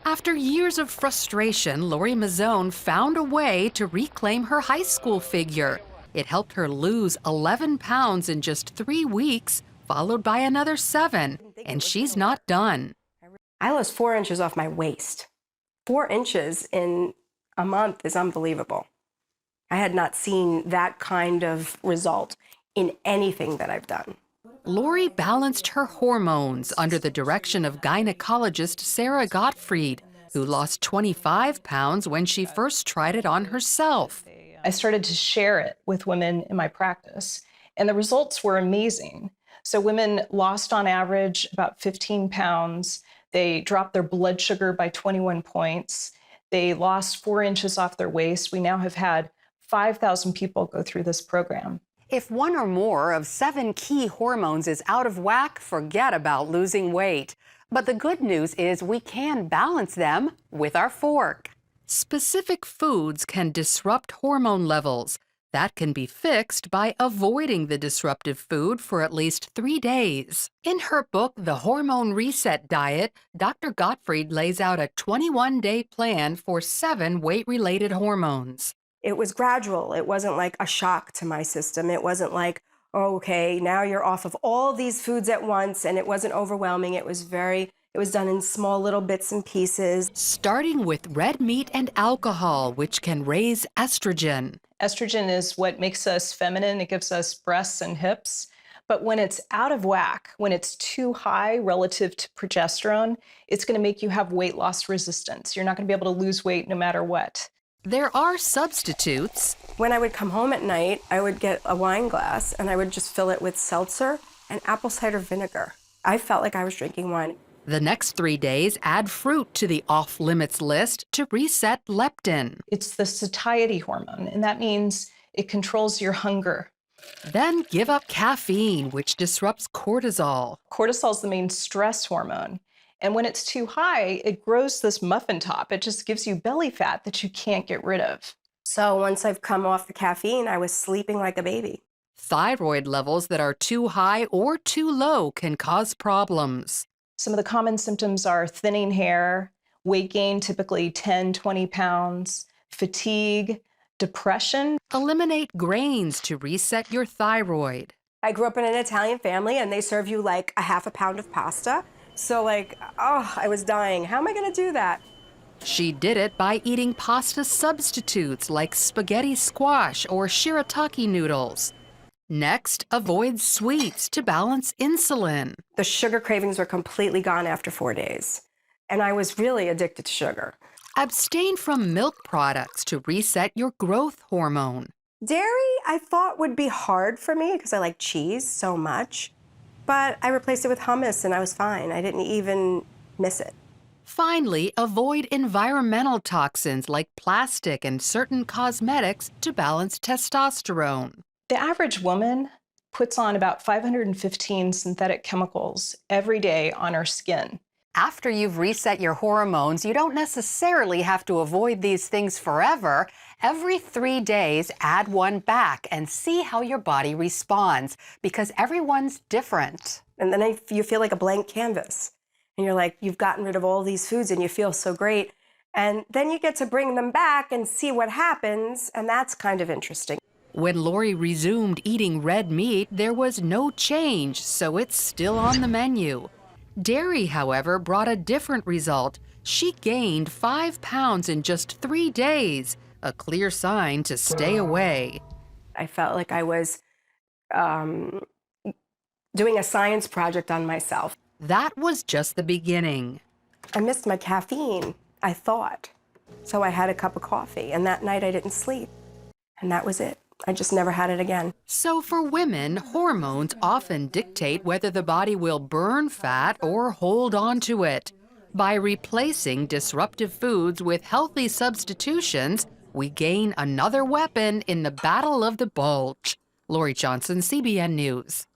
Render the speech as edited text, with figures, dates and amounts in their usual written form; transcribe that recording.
After years of frustration, Lori Mazzone found a way to reclaim her high school figure. It helped her lose 11 pounds in just 3 weeks, followed by another 7, and she's not done. I lost 4 inches off my waist. 4 inches in a month is unbelievable. I had not seen that kind of result in anything that I've done. Lori balanced her hormones under the direction of gynecologist Sarah Gottfried, who lost 25 pounds when she first tried it on herself. I started to share it with women in my practice, and the results were amazing. So women lost on average about 15 pounds. They dropped their blood sugar by 21 points. They lost 4 inches off their waist. We now have had 5,000 people go through this program. If one or more of 7 key hormones is out of whack, forget about losing weight. But the good news is we can balance them with our fork. Specific foods can disrupt hormone levels. That can be fixed by avoiding the disruptive food for at least 3 days. In her book, The Hormone Reset Diet, Dr. Gottfried lays out a 21-day plan for 7 weight-related hormones. It was gradual. It wasn't like a shock to my system. It wasn't like, oh, okay, now you're off of all these foods at once, and it wasn't overwhelming. It was done in small little bits and pieces. Starting with red meat and alcohol, which can raise estrogen. Estrogen is what makes us feminine. It gives us breasts and hips. But when it's out of whack, when it's too high relative to progesterone, it's going to make you have weight loss resistance. You're not going to be able to lose weight no matter what. There are substitutes. When I would come home at night, I would get a wine glass and I would just fill it with seltzer and apple cider vinegar. I felt like I was drinking wine. The next 3 days, add fruit to the off-limits list to reset leptin. It's the satiety hormone, and that means it controls your hunger. Then give up caffeine, which disrupts cortisol. Cortisol is the main stress hormone. And when it's too high, it grows this muffin top. It just gives you belly fat that you can't get rid of. So once I've come off the caffeine, I was sleeping like a baby. Thyroid levels that are too high or too low can cause problems. Some of the common symptoms are thinning hair, weight gain, typically 10, 20 pounds, fatigue, depression. Eliminate grains to reset your thyroid. I grew up in an Italian family and they serve you like a half a pound of pasta. So like, oh, I was dying. How am I going to do that? She did it by eating pasta substitutes like spaghetti squash or shirataki noodles. Next, avoid sweets to balance insulin. The sugar cravings were completely gone after 4 days. And I was really addicted to sugar. Abstain from milk products to reset your growth hormone. Dairy, I thought would be hard for me because I like cheese so much. But I replaced it with hummus and I was fine. I didn't even miss it. Finally, avoid environmental toxins like plastic and certain cosmetics to balance testosterone. The average woman puts on about 515 synthetic chemicals every day on her skin. After you've reset your hormones, you don't necessarily have to avoid these things forever. Every 3 days, add one back and see how your body responds, because everyone's different. And then you feel like a blank canvas. And you're like, you've gotten rid of all these foods and you feel so great. And then you get to bring them back and see what happens, and that's kind of interesting. When Lori resumed eating red meat, there was no change, so it's still on the menu. Dairy, however, brought a different result. She gained 5 pounds in just 3 days, a clear sign to stay away. I felt like I was doing a science project on myself. That was just the beginning. I missed my caffeine, I thought. So I had a cup of coffee, and that night I didn't sleep. And that was it. I just never had it again. So for women, hormones often dictate whether the body will burn fat or hold on to it. By replacing disruptive foods with healthy substitutions, we gain another weapon in the battle of the bulge. Lori Johnson, CBN News.